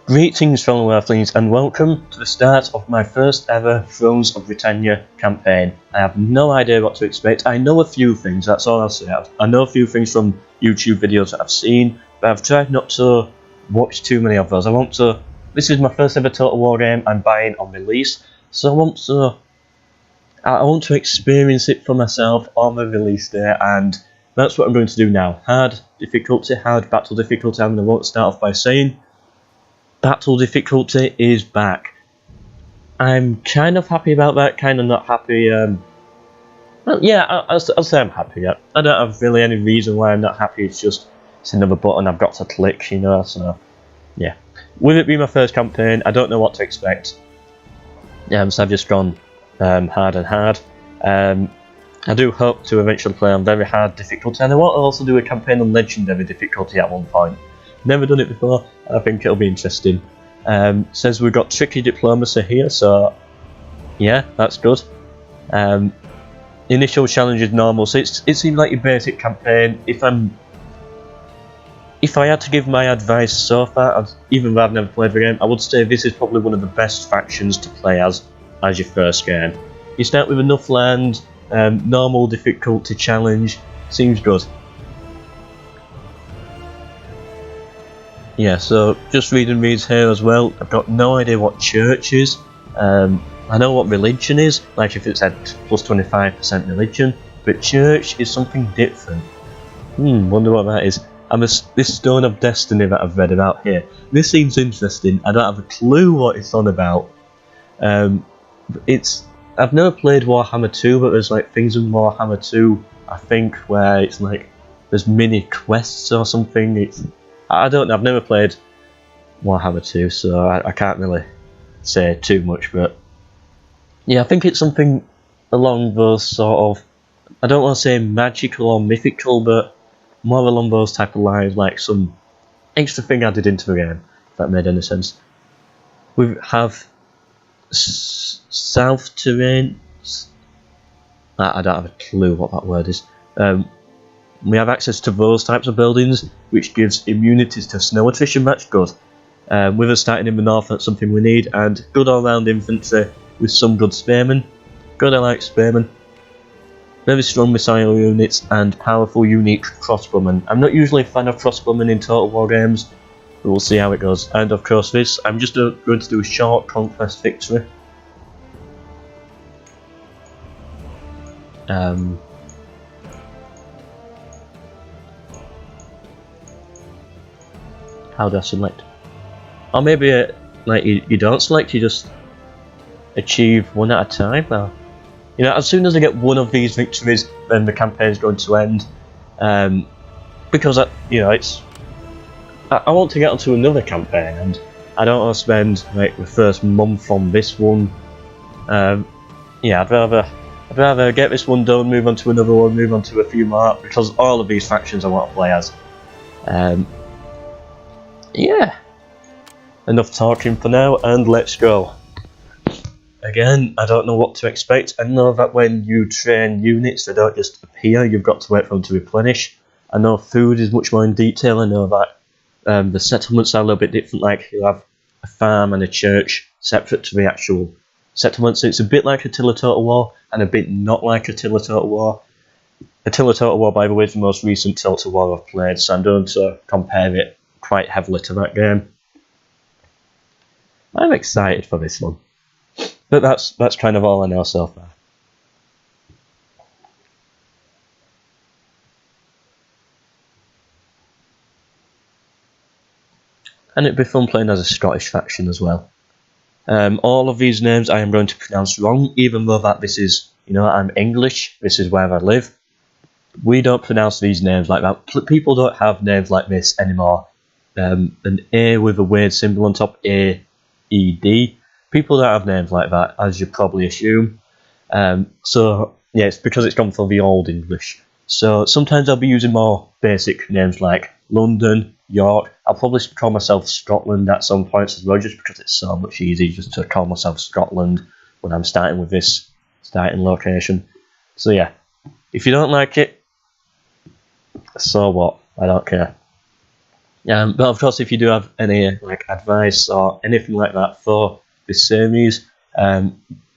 Greetings fellow earthlings and welcome to the start of my first ever Thrones of Britannia campaign. I have no idea what to expect. I know a few things, that's all I'll say. I know a few things from YouTube videos that I've seen, but I've tried not to watch too many of those. This is my first ever Total War game I'm buying on release, so I want to experience it for myself on the release day, and that's what I'm going to do now. Hard battle difficulty, I'm going to start off by saying battle difficulty is back. I'm kind of happy about that, kind of not happy. Well, yeah, I'll say I'm happy. I don't have really any reason why I'm not happy. It's another button I've got to click, you know. So yeah, with it being my first campaign, I don't know what to expect. So I've just gone hard and hard. I do hope to eventually play on very hard difficulty, and I want to also do a campaign on legendary difficulty at one point. Never done it before. I think it'll be interesting. Says we've got tricky diplomacy here, so yeah, that's good. Initial challenge is normal, so it seems like your basic campaign. If I had to give my advice so far, even though I've never played the game, I would say this is probably one of the best factions to play as your first game. You start with enough land, normal difficulty challenge, seems good. Yeah, so just reading these here as well, I've got no idea what church is. I know what religion is, like if it said plus 25% religion, but church is something different. Wonder what that is. This Stone of Destiny that I've read about here, this seems interesting. I don't have a clue what it's on about. I've never played Warhammer 2, but there's like things in Warhammer 2, I think, where it's like there's mini quests or something. I don't know, I've never played Warhammer 2, so I can't really say too much, but yeah, I think it's something along those sort of, I don't want to say magical or mythical, but more along those type of lines, like some extra thing added into the game, if that made any sense. We have South Terrain, I don't have a clue what that word is. We have access to those types of buildings, which gives immunities to snow attrition. That's good. With us starting in the north, that's something we need, and good all-round infantry with some good spearmen. Good, I like spearmen. Very strong missile units and powerful, unique crossbowmen. I'm not usually a fan of crossbowmen in Total War games, but we'll see how it goes. And of course this, I'm just going to do a short conquest victory. How do I select? Or maybe like you don't select, you just achieve one at a time. Or, you know, as soon as I get one of these victories, then the campaign is going to end. Because I want to get onto another campaign, and I don't want to spend like the first month on this one. Yeah, I'd rather get this one done, move on to another one, move on to a few more, because all of these factions I want to play as. Yeah, enough talking for now, and let's go. Again, I don't know what to expect. I know that when you train units, they don't just appear, you've got to wait for them to replenish. I know food is much more in detail. I know that the settlements are a little bit different, like you have a farm and a church separate to the actual settlements. So it's a bit like Attila Total War, and a bit not like Attila Total War. Attila Total War, by the way, is the most recent Total War I've played, so I'm going to compare it quite heavily to that game. I'm excited for this one, but that's kind of all I know so far. And it'd be fun playing as a Scottish faction as well. All of these names I am going to pronounce wrong, even though that this is, you know, I'm English, this is where I live. We don't pronounce these names like that. People don't have names like this anymore. An A with a weird symbol on top, A-E-D. People don't have names like that, as you probably assume. So yeah, it's because it's gone for the old English. So sometimes I'll be using more basic names like London, York. I'll probably call myself Scotland at some points as well, just because it's so much easier just to call myself Scotland when I'm starting with this starting location. So yeah, if you don't like it, so what? I don't care. But of course, if you do have any like advice or anything like that for this series,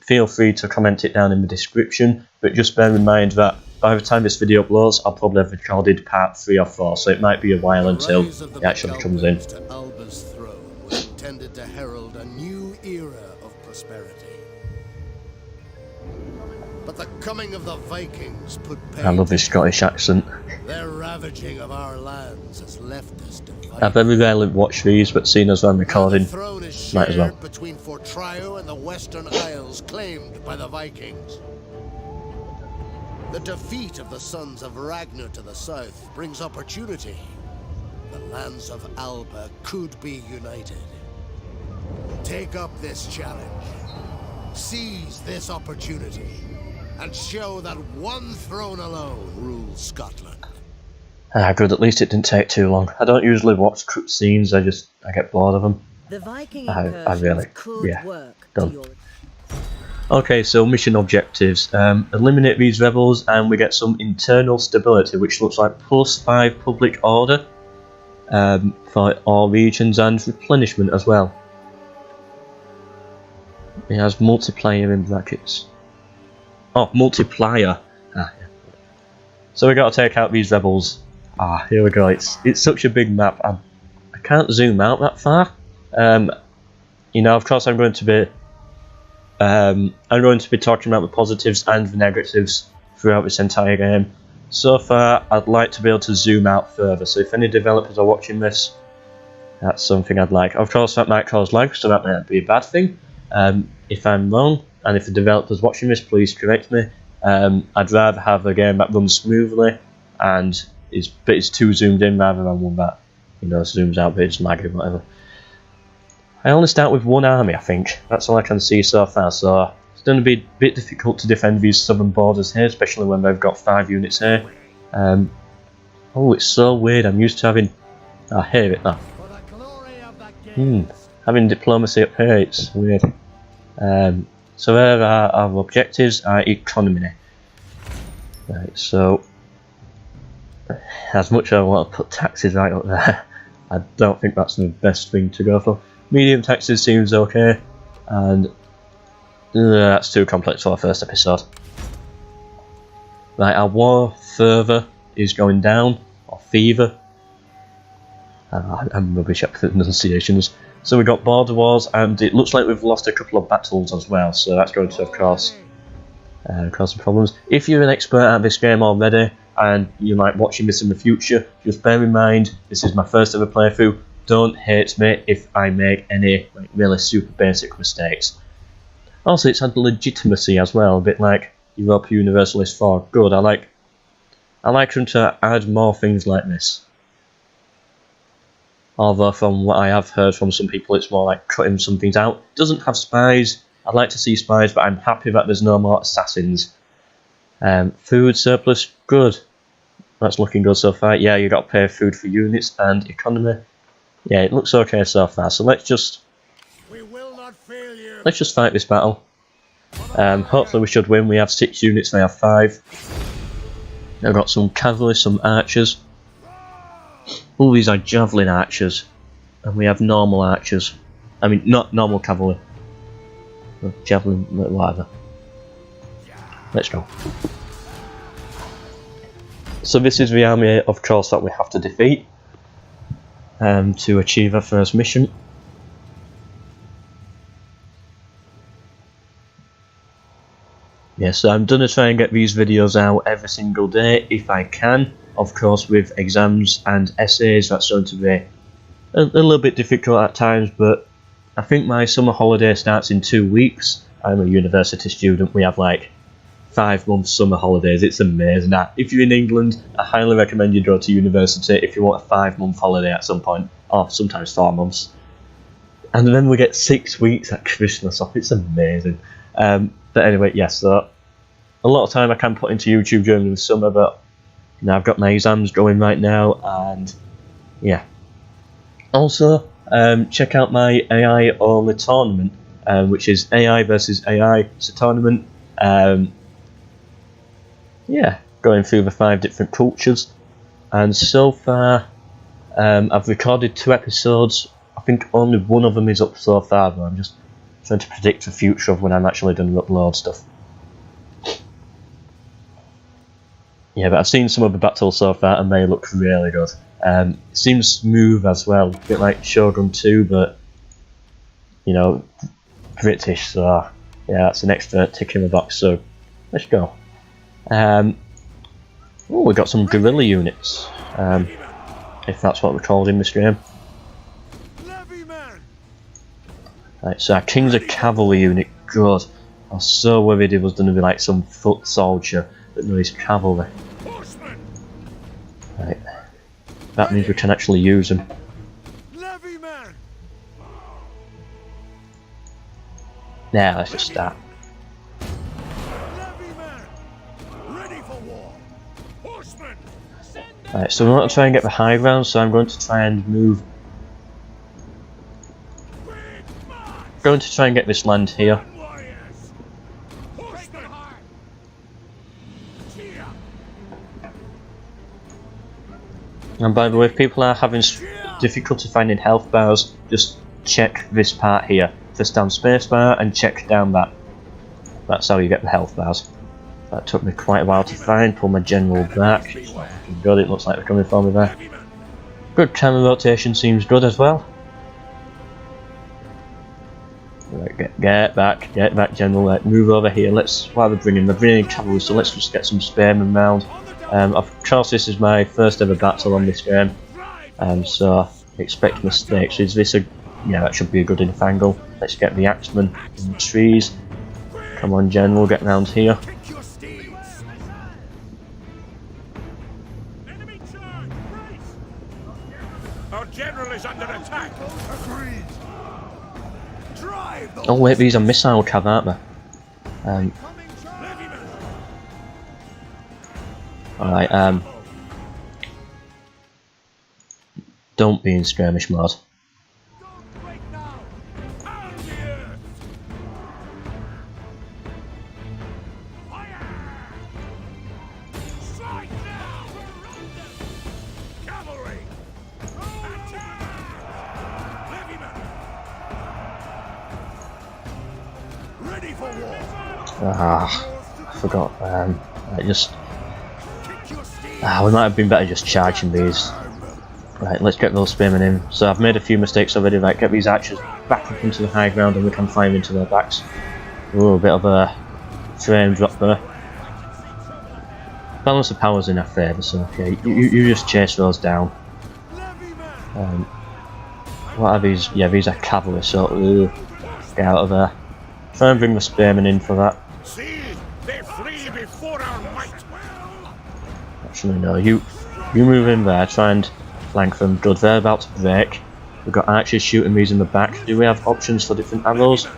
feel free to comment it down in the description. But just bear in mind that by the time this video uploads, I'll probably have recorded part 3 or 4, so it might be a while until it actually comes in. Alba's throne was intended to herald a new era of prosperity. But the coming of the Vikings put pain. I love his Scottish accent. Their ravaging of our lands has left us divided. I very rarely watch these, but seeing as I'm recording, the throne is might as well. between Fortrio and the Western Isles claimed by the Vikings. The defeat of the sons of Ragnar to the south brings opportunity. The lands of Alba could be united. Take up this challenge. Seize this opportunity. And show that one throne alone rules Scotland. Good, at least it didn't take too long. I don't usually watch scenes, I get bored of them. The Viking I really, yeah, work done. Okay, so mission objectives. Eliminate these rebels and we get some internal stability, which looks like +5 public order for all regions and replenishment as well. It has multiplayer in brackets. Oh, multiplier. Yeah. So we got to take out these rebels. Here we go. It's such a big map. I can't zoom out that far. You know, of course, I'm going to be talking about the positives and the negatives throughout this entire game. So far, I'd like to be able to zoom out further. So if any developers are watching this, that's something I'd like. Of course, that might cause lag, so that might be a bad thing. If I'm wrong, and if the developer's watching this, please correct me. I'd rather have a game that runs smoothly and is too zoomed in rather than one that, you know, zooms out, but it's laggy, whatever. I only start with one army, I think. That's all I can see so far, so it's going to be a bit difficult to defend these southern borders here, especially when they've got 5 units here. Oh, it's so weird. I'm used to having... I hear it now. Having diplomacy up here, it's weird. So there are our objectives, our economy. Right, so as much as I want to put taxes right up there, I don't think that's the best thing to go for. Medium taxes seems okay, and that's too complex for our first episode. Right, our war fervour is going down, or fever. I'm rubbish at pronunciations. So we've got border wars, and it looks like we've lost a couple of battles as well, so that's going to, of course, cause some problems. If you're an expert at this game already, and you like watching this in the future, just bear in mind, this is my first ever playthrough. Don't hate me if I make any like really super basic mistakes. Also, it's had legitimacy as well, a bit like Europa Universalis 4. Good, I like them to add more things like this. Although from what I have heard from some people, it's more like cutting some things out. It doesn't have spies. I'd like to see spies, but I'm happy that there's no more assassins. Food surplus, good. That's looking good so far. Yeah, you got to pay food for units and economy. Yeah, it looks okay so far. So let's just fight this battle. Hopefully we should win. We have 6 units. They have 5. I've got some cavalry, some archers. Oh, these are javelin archers, and we have normal archers. I mean, not normal cavalry. Javelin, whatever. Let's go. So this is the army, of course, that we have to defeat to achieve our first mission. Yeah, so I'm going to try and get these videos out every single day if I can. Of course, with exams and essays, that's going to be a little bit difficult at times, but I think my summer holiday starts in 2 weeks. I'm a university student. We have like 5 months summer holidays. It's amazing. Now, if you're in England, I highly recommend you go to university if you want a 5-month holiday at some point, or sometimes 4 months. And then we get 6 weeks at Christmas off. It's amazing. But anyway, yes, so a lot of time I can put into YouTube during the summer, but you know, I've got my exams going right now, and yeah. Also, check out my AI only tournament, which is AI versus AI. It's a tournament. Yeah, going through the 5 different cultures, and so far I've recorded 2 episodes. I think only one of them is up so far, but I'm just trying to predict the future of when I'm actually done to upload stuff. Yeah, but I've seen some of the battles so far and they look really good. It seems smooth as well, a bit like Shogun 2, but you know, British, so yeah, that's an extra tick in the box, so let's go. Oh, we got some guerrilla units, if that's what we're called in this game. Right, so our King's a cavalry unit, good. I was so worried it was going to be like some foot soldier, but no, he's cavalry. Right, that means we can actually use them. Now let's just start. Right, so we want to try and get the high ground, so I'm going to try and move. Going to try and get this land here. And by the way, if people are having difficulty finding health bars, just check this part here. Press down spacebar and check down that. That's how you get the health bars. That took me quite a while to find. Pull my general back. Good, it looks like they're coming for me there. Good camera rotation seems good as well. Right, get back, general. Right, move over here. Let's. What are they bringing? They're bringing cavalry, so let's just get some spearmen round. Of course, this is my first ever battle on this game, so expect mistakes. Is this a? Yeah, that should be a good enough angle. Let's get the axemen in the trees. Come on, general, get round here. Our general is under attack. Oh wait, these are missile cav, aren't they? Alright, don't be in skirmish mode. I forgot. We might have been better just charging these. Right, let's get those spearmen in. So I've made a few mistakes already. Like, get these archers back up into the high ground, and we can fire into their backs. Ooh, a bit of a frame drop there. Balance of power's in our favour, so okay, you just chase those down. What are these? Yeah, these are cavalry, so ooh, get out of there. Try and bring the spearmen in for that. See, they flee before our might. Actually, no, you move in there, try and flank them. Good, they're about to break. We've got archers shooting these in the back. Do we have options for different arrows?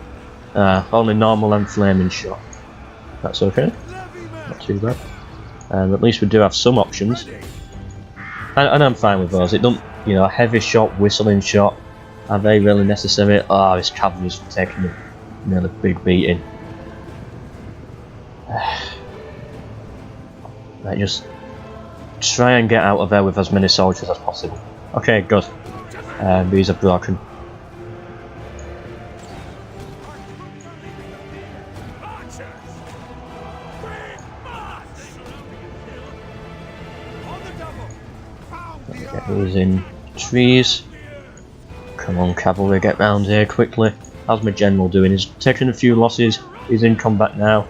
Only normal and flaming shot. That's okay. Not too bad. At least we do have some options. And I'm fine with those. It don't, you know, a heavy shot, whistling shot. Are they really necessary? Oh, this cavalry's taking a nearly big beating. Right, just try and get out of there with as many soldiers as possible. Okay, good. These are broken. Get these in trees. Come on, cavalry, get round here quickly. How's my general doing? He's taking a few losses. He's in combat now.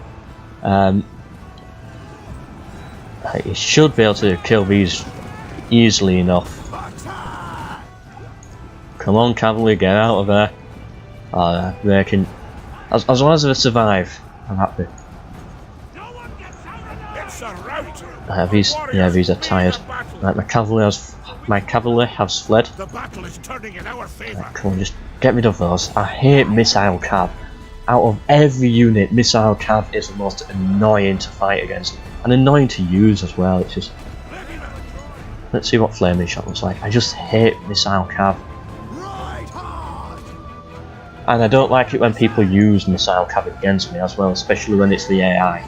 He should be able to kill these easily enough. Come on, cavalry, get out of there. They can, as long as they survive, I'm happy. These are tired. Right, my cavalry has fled. The battle is turning in our favor. Right, come on, just get rid of those. I hate missile cav. Out of every unit, missile cav is the most annoying to fight against, and annoying to use as well. It's just. Let's see what flaming shot looks like. I just hate missile cav. And I don't like it when people use missile cav against me as well, especially when it's the AI.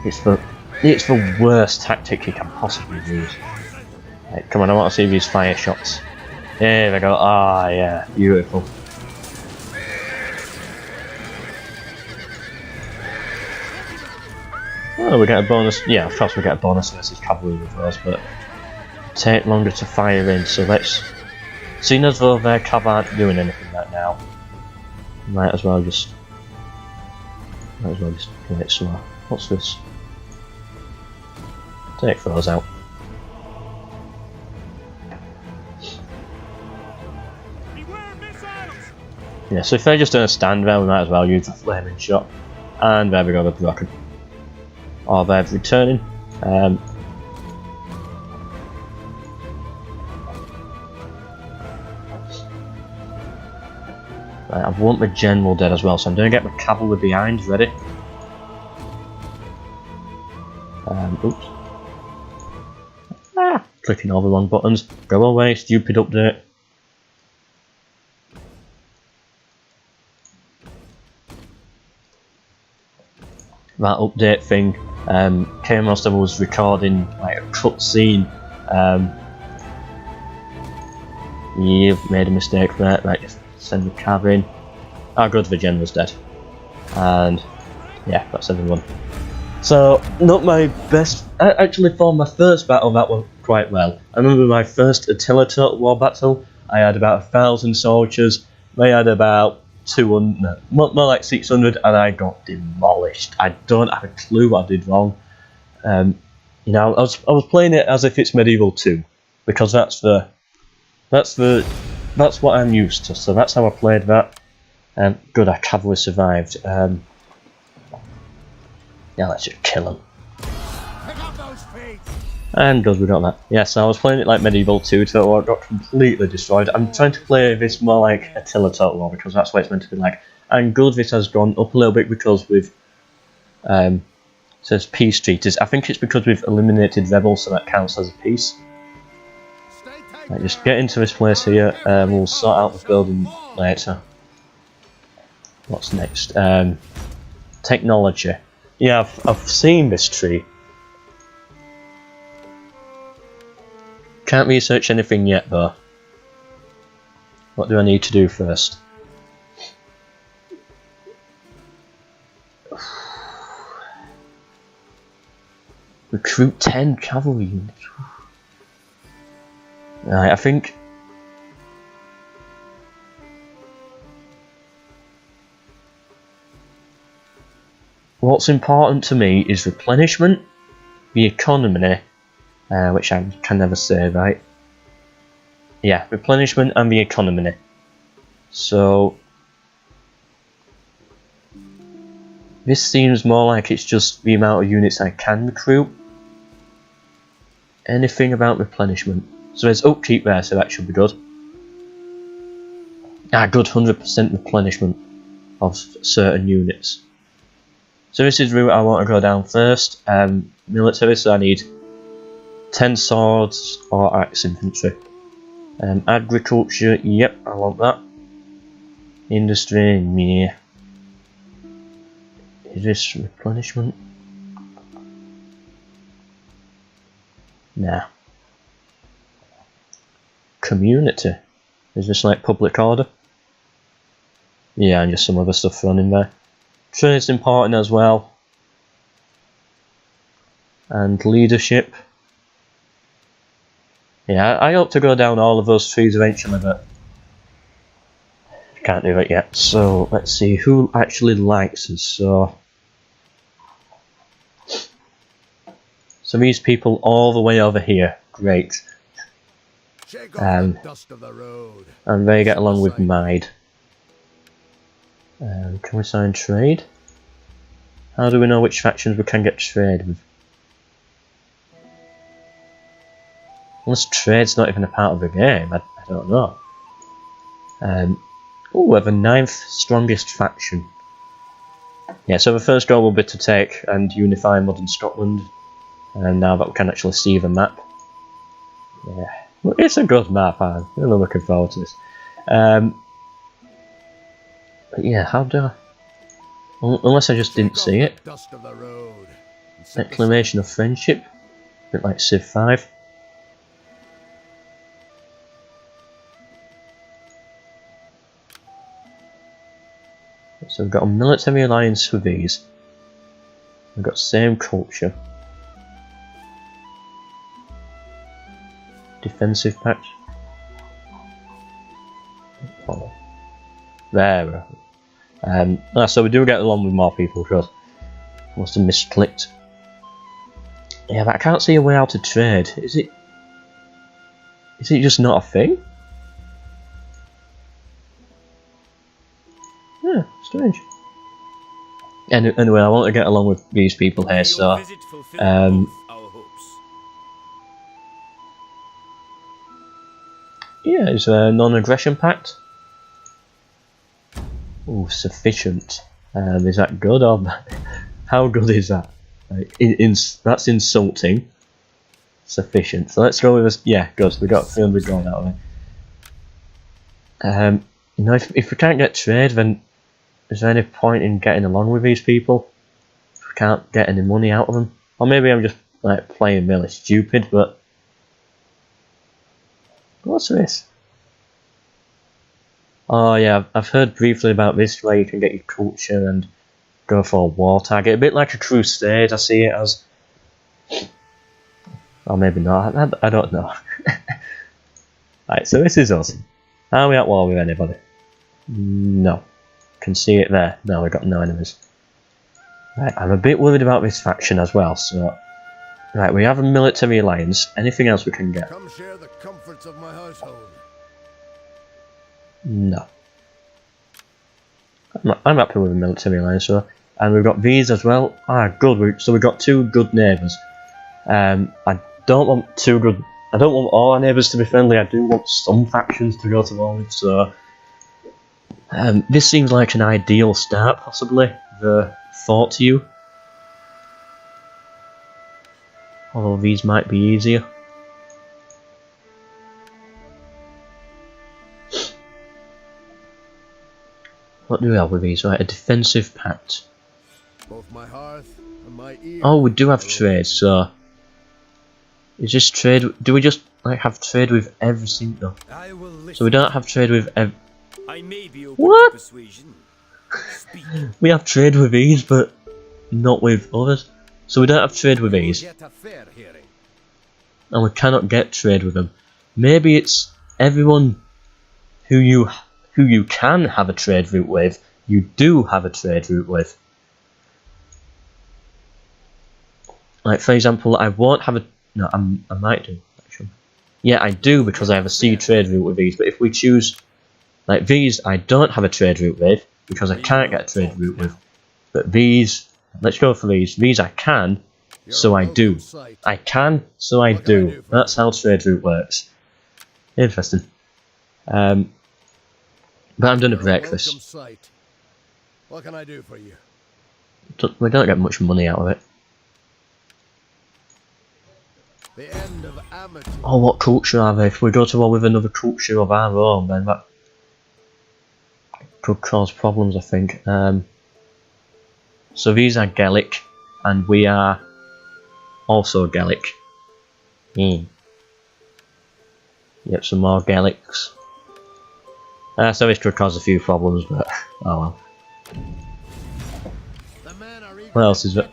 It's the worst tactic you can possibly use. Right, come on, I want to see these fire shots. There we go. Ah, yeah, beautiful. Oh, we get a bonus. Yeah, of course we get a bonus versus cavalry with those, but take longer to fire in. So let's. Seeing as though their cav aren't doing anything right now, might as well just play it slow. What's this? Take those out. Yeah, so if they're just doing a stand there, we might as well use the flaming shot. And there we go, they're broken. Or they're returning. Right, I want my general dead as well, so I'm going to get my cavalry behind ready. Oops. Clicking all the wrong buttons. Go away, stupid update. That update thing came whilst I was recording like a cutscene. You've made a mistake there. Right, just send the cav in. Oh good, the general's dead. And yeah, that's everyone. So, not my best. Actually, for my first battle, that went quite well. I remember my first Attila Total War battle. I had about 1,000 soldiers. They had about 200, no, more like 600, and I got demolished. I don't have a clue what I did wrong. You know, I was playing it as if it's Medieval 2, because that's what I'm used to. So that's how I played that. Good, our cavalry survived. Yeah, let's just kill them. And good, we got that. Yeah, so I was playing it like Medieval 2 Total War, got completely destroyed. I'm trying to play this more like Attila Total War because that's what it's meant to be like. And good, this has gone up a little bit because we've it says peace treaties. I think it's because we've eliminated rebels, so that counts as a peace. Right, just get into this place here. We'll sort out the building later. What's next? Technology. Yeah, I've seen this tree. Can't research anything yet though. What do I need to do first? Recruit 10 cavalry units. Right, I think what's important to me is replenishment, the economy, which I can never say right. Yeah, replenishment and the economy. So this seems more like it's just the amount of units I can recruit. Anything about replenishment? So there's upkeep there, so that should be good. Ah, good, 100% replenishment of certain units. So this is the route I want to go down first. Military, so I need 10 swords or axe infantry. Agriculture, yep, I want that. Industry, yeah. Is this replenishment? Nah. Community. Is this like public order? Yeah, and just some other stuff thrown in there. Trade's important as well. And leadership. Yeah, I hope to go down all of those trees eventually, but can't do it yet. So let's see who actually likes us. So these people all the way over here, great. And they get along with Mide. Can we sign trade? How do we know which factions we can get trade with? Unless trade's not even a part of the game, I don't know. Oh, we have a 9th strongest faction. Yeah, so the first goal will be to take and unify modern Scotland. And now that we can actually see the map. Yeah, well, it's a good map, I'm really looking forward to this. But yeah, how do I... Unless I just didn't see it. Declaration of friendship. A bit like Civ 5. so we've got a military alliance with these. We've got same culture. Defensive pact. Oh. There. So we do get along with more people, because I must have misclicked. Yeah, but I can't see a way out to trade. Is it just not a thing? Yeah, strange. Anyway, I want to get along with these people here, so yeah, it's a non-aggression pact. Oh, sufficient. Is that good or bad? How good is that? Like, that's insulting. Sufficient. So let's go with this. Yeah, good. We got 300 gold out of it. You know, if we can't get trade, then is there any point in getting along with these people? If we can't get any money out of them, or maybe I'm just like playing really stupid. But what's this? Oh yeah, I've heard briefly about this, where you can get your culture and go for a war target, a bit like a crusade. I see it as, or maybe not. I don't know. Right, so this is us. Are we at war with anybody? No. Can see it there. No, we've got no enemies. Right, I'm a bit worried about this faction as well. So, right, we have a military alliance. Anything else we can get? Come share the comforts of my household. No. I'm happy with the military alliance, so. And we've got these as well. Ah, good. So we've got two good neighbours. I don't want I don't want all our neighbours to be friendly. I do want some factions to go to war with. So this seems like an ideal start, possibly. The thought to you. Although these might be easier. What do we have with these? Right, a defensive pact. Both my hearth and my ear. Oh, we do have trade, so is this trade? Do we just like have trade with everything though? So we don't have trade with what? We have trade with these, but not with others. So we don't have trade with these, and we cannot get trade with them. Maybe it's everyone who you can have a trade route with. You do have a trade route with. Like for example, I won't have a I might do actually. Yeah, I do, because I have a sea trade route with these. But if we choose like these, I don't have a trade route with because I can't get a trade route with. But these, let's go for these. These I can, so I do. I can, so I do. That's how trade route works. Interesting. But I'm done with breakfast. What can I do for you? We don't get much money out of it. The end of amity. Oh, what culture are they? If we go to war with another culture of our own, then that could cause problems, I think. So these are Gaelic, and we are also Gaelic. Yep, some more Gaelics. So this could cause a few problems, but oh well. What else is it?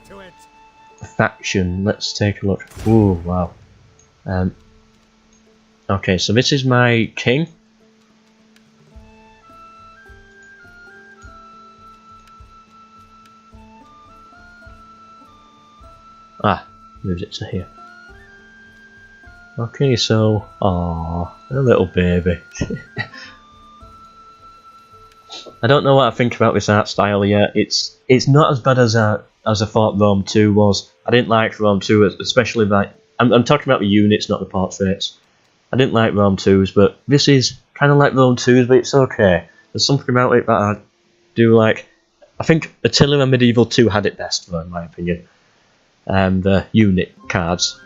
Faction. Let's take a look. Ooh, wow. Okay, so this is my king. Moves it to here. Okay, so a little baby. I don't know what I think about this art style yet. It's not as bad as I thought Rome 2 was. I didn't like Rome 2, especially like I'm talking about the units, not the portraits. I didn't like Rome 2's, but this is kind of like Rome 2's, but it's okay. There's something about it that I do like. I think Attila and Medieval 2 had it best, though, in my opinion. The unit cards.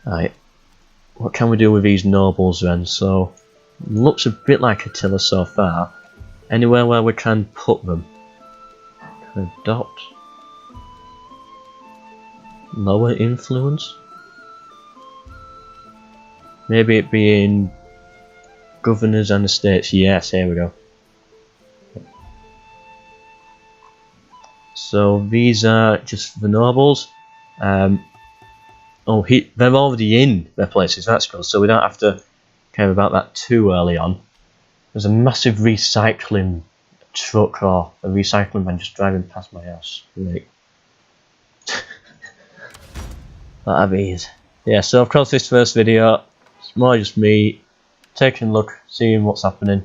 Right, what can we do with these nobles then? So, looks a bit like Attila so far. Anywhere where we can put them. Adopt. Lower influence. Maybe it be in governors and estates. Yes, here we go. So these are just the nobles. Oh, they're already in their places, that's good, so we don't have to care about that too early on. There's a massive recycling truck or a recycling van just driving past my house. Right. What are these? Yeah, so of course this first video, it's more just me taking a look, seeing what's happening.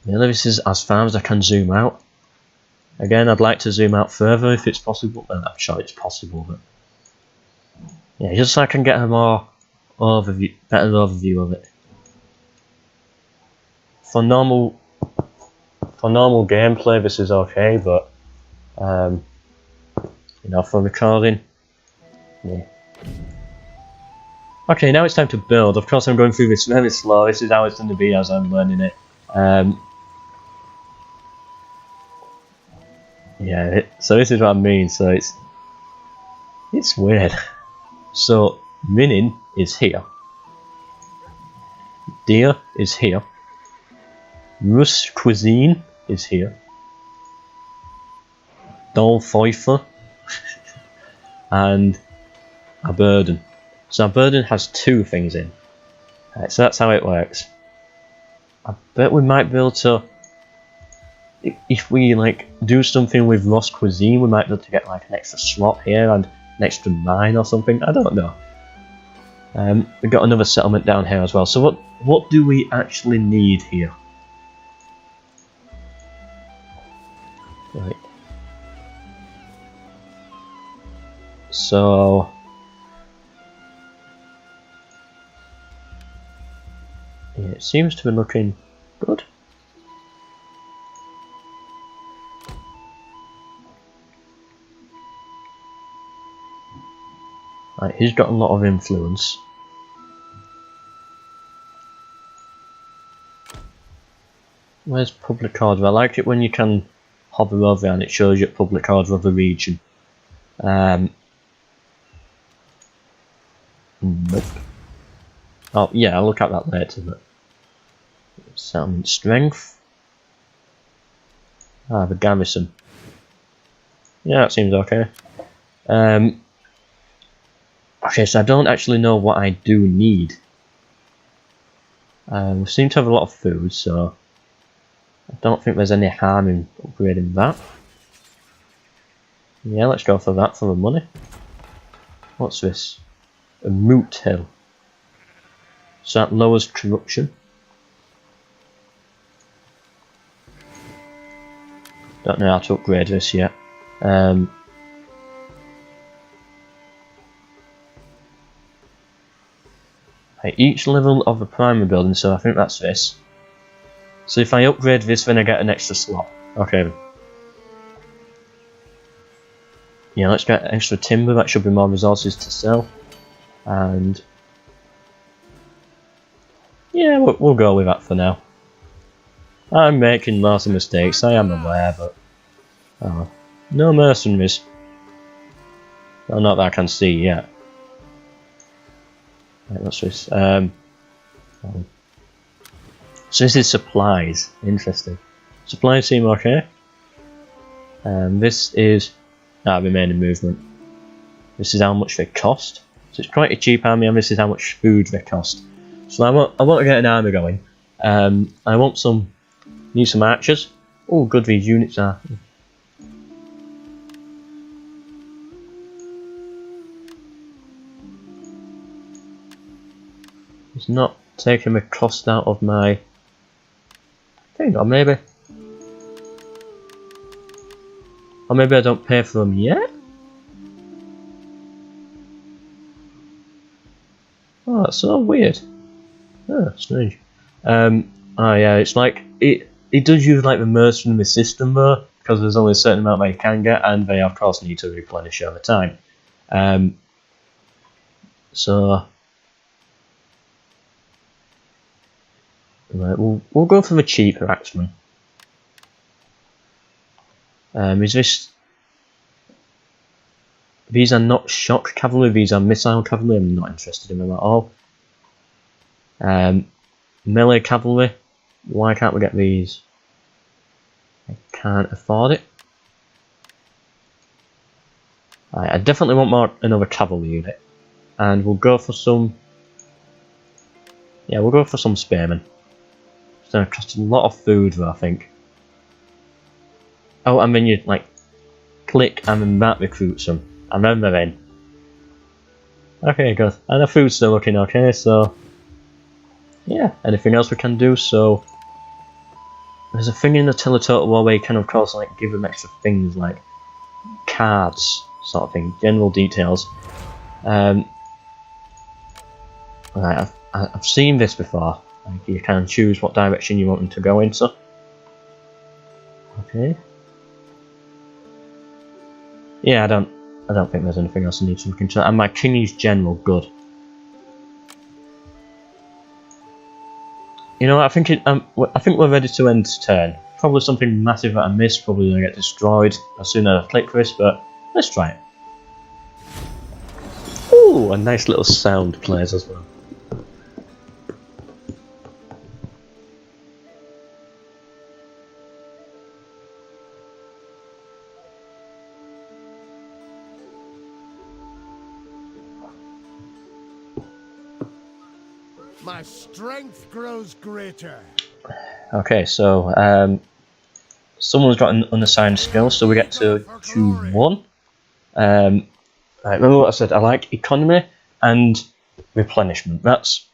Yeah, this is as far as I can zoom out. Again, I'd like to zoom out further if it's possible. Well, I'm sure it's possible, but yeah, just so I can get a more better overview of it. For normal gameplay, this is okay, but you know, for recording, yeah. Okay, now it's time to build. Of course, I'm going through this very slow. This is how it's going to be as I'm learning it. Yeah, so this is what I mean. So it's weird. So Minin is here. Deer is here. Russ cuisine is here. Dolpfeufer and a burden. So a burden has two things in. Right, so that's how it works. I bet we might be able to, if we like do something with Ross cuisine, we might be able to get like an extra slot here and an extra mine or something. I don't know. We've got another settlement down here as well. So what do we actually need here? Right. So yeah, it seems to be looking good. Right, he's got a lot of influence. Where's public order? I like it when you can hover over and it shows you public order of the region. Nope. Oh yeah, I'll look at that later. But settlement strength. Ah, the garrison. Yeah, that seems okay. Okay, so I don't actually know what I do need. We seem to have a lot of food, so I don't think there's any harm in upgrading that. Yeah, let's go for that for the money. What's this? A moot hill. So that lowers corruption. Don't know how to upgrade this yet. Each level of the primary building, so I think that's this. So if I upgrade this, then I get an extra slot. Okay then. Yeah, let's get extra timber, that should be more resources to sell. And yeah, we'll go with that for now. I'm making lots of mistakes, I am aware, but oh, no mercenaries. Well, not that I can see yet. Right, what's this? So this is supplies. Interesting. Supplies seem okay. This is remaining movement. This is how much they cost. So it's quite a cheap army, and this is how much food they cost. So I want to get an army going. I want need some archers. Oh, good, these units are. It's not taking the cost out of my thing, or maybe I don't pay for them yet. Oh, that's so weird. Oh, strange. Oh yeah, it's like it does use like the mercenary system though, because there's only a certain amount they can get, and they of course need to replenish over time. So right, we'll go for the cheaper axeman. Is this? These are not shock cavalry. These are missile cavalry. I'm not interested in them at all. Melee cavalry. Why can't we get these? I can't afford it. Right, I definitely want another cavalry unit. And we'll go for some... Yeah, we'll go for some spearmen. It's going to cost a lot of food though, I think. Oh, and then you, like, click and then that recruits them. And then they're in. Okay, good. And the food's still looking okay, so... Yeah, anything else we can do, so... There's a thing in the Teletotal War where you can, of course, like, give them extra things, like... cards, sort of thing. General details. Right, I've seen this before. Like, you can choose what direction you want them to go into. Okay. Yeah, I don't think there's anything else I need to look into. And my king is general, good. You know, I think we're ready to end turn. Probably something massive that I missed. Probably gonna get destroyed as soon as I click this, but let's try it. Ooh, a nice little sound plays as well. My strength grows greater. Okay, so someone's got an unassigned skill, so we get to choose one. Right, remember what I said? I like economy and replenishment. That's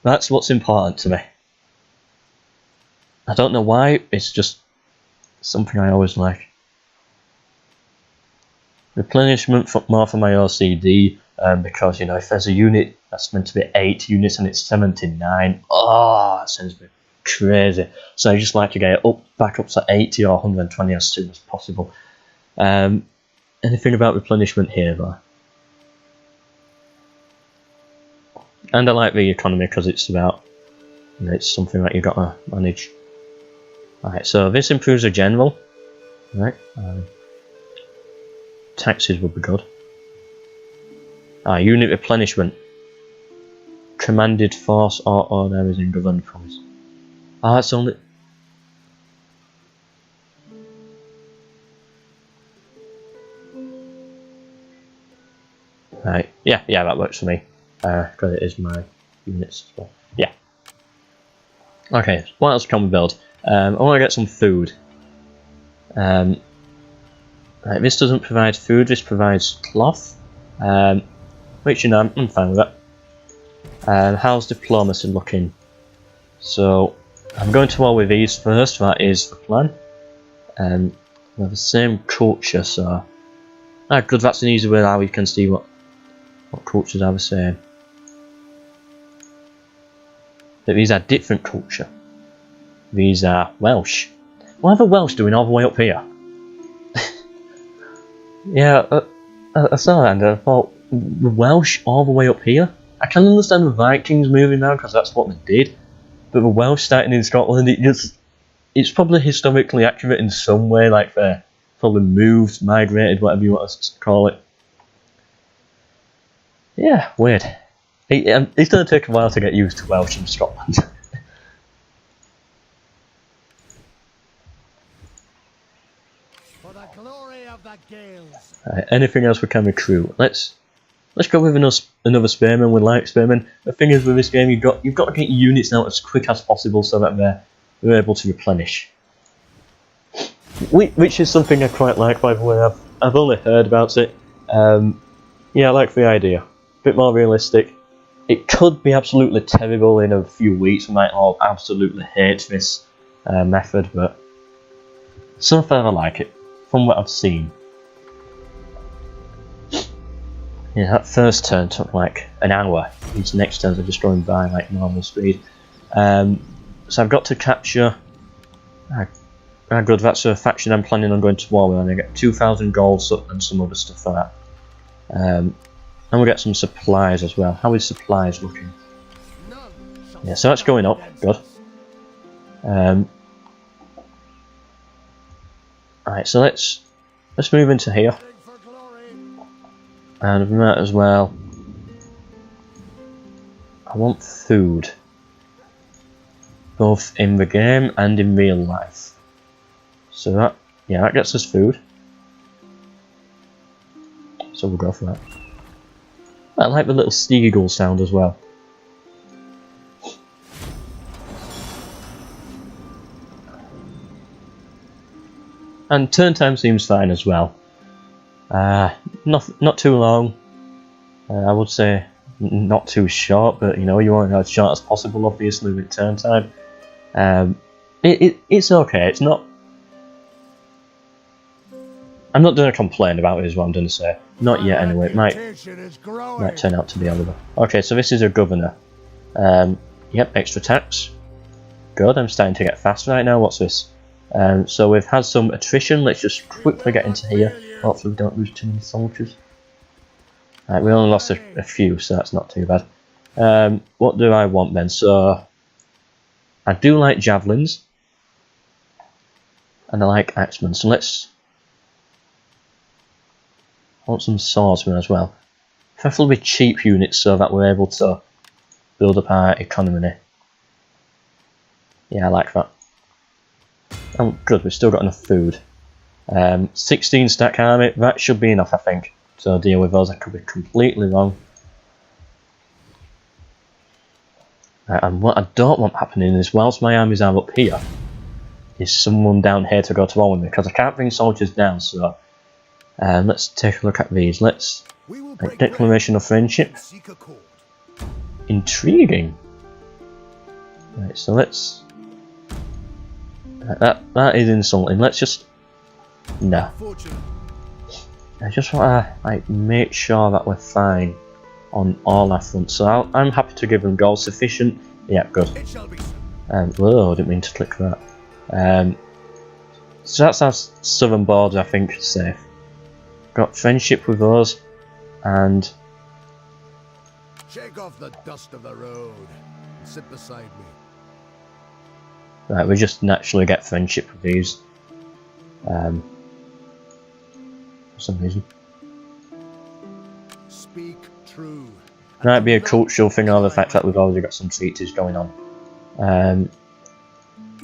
what's important to me. I don't know why. It's just something I always like. Replenishment more for my OCD. Because, you know, if there's a unit that's meant to be 8 units and it's 79, oh, that sounds a bit crazy. So I just like to get it back up to 80 or 120 as soon as possible. Anything about replenishment here, though? And I like the economy because it's about, you know, it's something that you've got to manage. Alright, so this improves the general. Right. Taxes would be good. Unit replenishment. Commanded force or own areas in governed province. That's only... Right, yeah, that works for me. Because it is my units as well. Yeah. Okay, what else can we build? I want to get some food. Right, this doesn't provide food, this provides cloth. Which, you know, I'm fine with that. How's diplomacy looking? So, I'm going to war with these first, that is the plan. We have the same culture, so... good, that's an easy way how we can see what cultures are the same. But these are different culture. These are Welsh. What are the Welsh doing all the way up here? Yeah, I saw that and I thought, the Welsh all the way up here? I can understand the Vikings moving now because that's what they did, but the Welsh starting in Scotland, it's probably historically accurate in some way, like they probably moved, migrated, whatever you want to call it. Yeah, weird. It's going to take a while to get used to Welsh in Scotland. For the glory of the Gales. Anything else we can recruit? Let's go with another spearman. We like spearmen. The thing is with this game, you've got to get your units out as quick as possible so that they're able to replenish. Which is something I quite like, by the way. I've only heard about it. Yeah, I like the idea. A bit more realistic. It could be absolutely terrible in a few weeks. We might all absolutely hate this method, but so far I like it from what I've seen. Yeah, that first turn took like an hour. These next turns are just going by like normal speed. So I've got to capture... good, that's a faction I'm planning on going to war with, and I get 2,000 gold and some other stuff for that. And we'll get some supplies as well. How is supplies looking? Yeah, so that's going up, good. Alright, so let's move into here. And we might as well... I want food. Both in the game and in real life. So that, yeah, that gets us food. So we'll go for that. I like the little seagull sound as well. And turn time seems fine as well. Not too long. I would say not too short, but you know, you want it as short as possible, obviously, with turn time. It's okay. It's not. I'm not going to complain about it, is what I'm going to say. Not yet, anyway. It might turn out to be over. Okay, so this is a governor. Yep, extra tax. Good. I'm starting to get fast right now. What's this? So we've had some attrition. Let's just quickly get into here. Hopefully we don't lose too many soldiers. Right, we only lost a few, so that's not too bad. What do I want then? So I do like javelins, and I like axemen. So let's. I want some swordsmen as well. Preferably cheap units so that we're able to build up our economy. Yeah, I like that. Oh, good, we've still got enough food. 16 stack army, that should be enough, I think, to deal with those. I could be completely wrong. And what I don't want happening is, whilst my armies are up here, is someone down here to go to war with me, because I can't bring soldiers down, so let's take a look at these. Let's declaration of friendship. Intriguing. Right, so let's. That is insulting. Let's just. No. I just want to make sure that we're fine on all our fronts. So I'm happy to give them gold sufficient. Yeah, good. Whoa, I didn't mean to click that. So that's our southern border, I think, safe. Got friendship with those, and shake off the dust of the road and sit beside me. Right, we just naturally get friendship with these. For some reason. Speak true. Might be a cultural thing, or the fact that we've already got some treaties going on.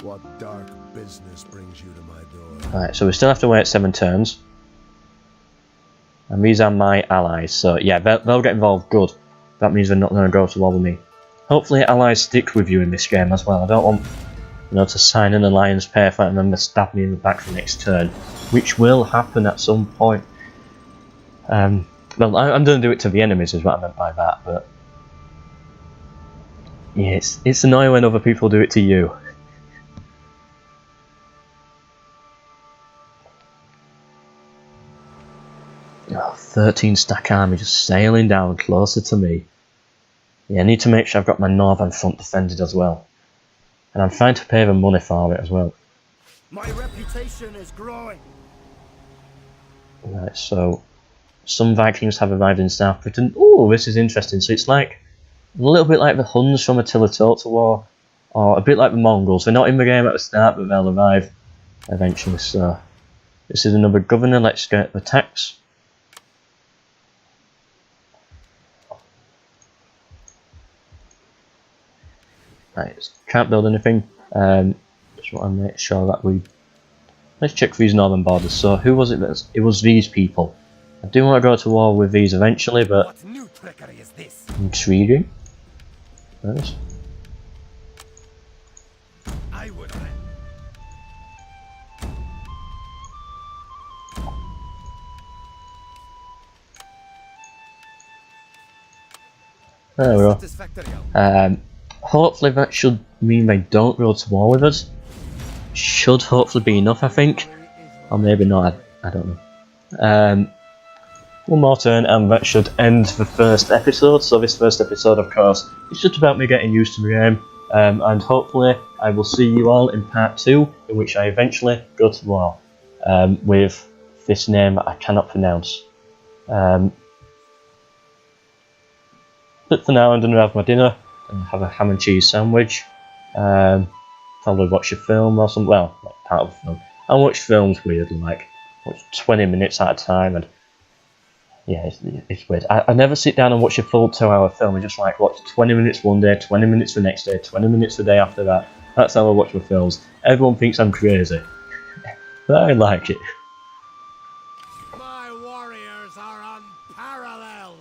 What dark business brings you to my door? Right, so we still have to wait 7 turns. And these are my allies, so yeah, they'll get involved, good. That means they're not going to go to war with me. Hopefully allies stick with you in this game as well. I don't want, you know, to sign an alliance paper and then they stab me in the back the next turn, which will happen at some point. Well, I'm going to do it to the enemies is what I meant by that, but yeah, it's annoying when other people do it to you. Oh, 13 stack army just sailing down closer to me. Yeah, I need to make sure I've got my northern front defended as well. And I'm trying to pay them money for it as well. My reputation is growing. Right, so some Vikings have arrived in South Britain. Oh, this is interesting. So it's like a little bit like the Huns from Attila Total War, or a bit like the Mongols. They're not in the game at the start, but they'll arrive eventually. So this is another governor. Let's get the tax. Right, can't build anything. Just want to make sure that we. Let's check these northern borders. So who was it? It was these people. I do want to go to war with these eventually, but What new trickery is this? intriguing. Nice. I would. There we go. Satisfactory. Hopefully that should mean they don't go to war with us. Should hopefully be enough, I think. Or maybe not, I don't know. One more turn and that should end the first episode. So this first episode, of course, is just about me getting used to the game. And hopefully I will see you all in part 2, in which I eventually go to war. With this name that I cannot pronounce. But for now I'm going to have my dinner. And have a ham and cheese sandwich. Probably watch a film or something. Well, not part of a film. I watch films weirdly, like watch 20 minutes at a time, and yeah, it's weird. I never sit down and watch a full 2-hour film. I just like watch 20 minutes one day, 20 minutes the next day, 20 minutes the day after that. That's how I watch my films. Everyone thinks I'm crazy. I like it. My warriors are unparalleled.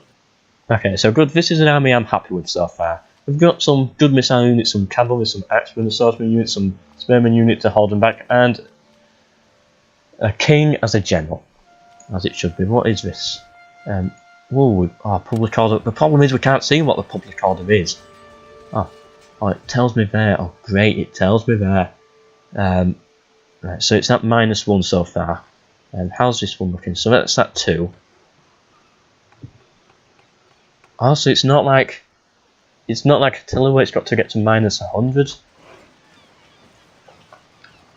Okay, so good. This is an army I'm happy with so far. We've got some good missile units, some cavalry, some axemen, swordsman units, some spearman units to hold them back, and a king as a general, as it should be. What is this? Whoa, public order. The problem is we can't see what the public order is. Oh, it tells me there. Oh, great, it tells me there. Right, so it's at -1 so far. How's this one looking? So that's at 2. Oh, so it's not like artillery where it's got to get to -100.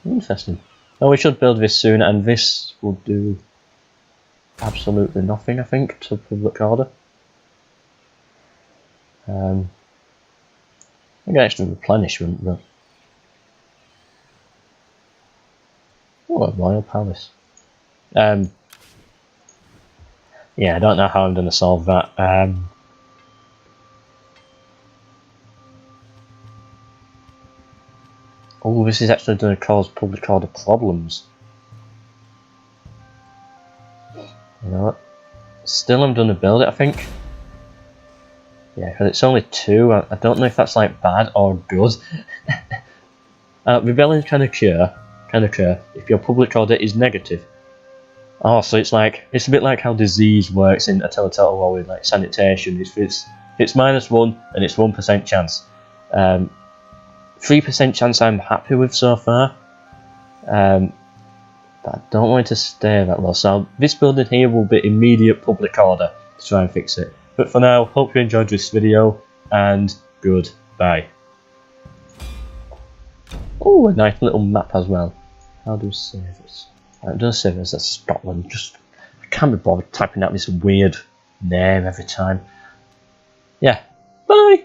Interesting. Oh, we should build this soon, and this will do absolutely nothing, I think, to public order. I get extra replenishment, but oh, a royal palace. Yeah, I don't know how I'm going to solve that. Oh, this is actually going to cause public order problems. You know what? Still, I'm going to build it, I think. Yeah, because it's only 2. I don't know if that's like bad or good. Rebellion can occur if your public order is negative. Oh, so it's a bit like how disease works in a Total War with like sanitation. It's -1 and it's 1% chance. 3% chance I'm happy with so far. But I don't want it to stay that low. So this building here will be immediate public order to try and fix it. But for now, hope you enjoyed this video, and goodbye. Oh, a nice little map as well. How do we save this? I'm going to save this as Scotland. I can't be bothered typing out this weird name every time. Yeah, bye!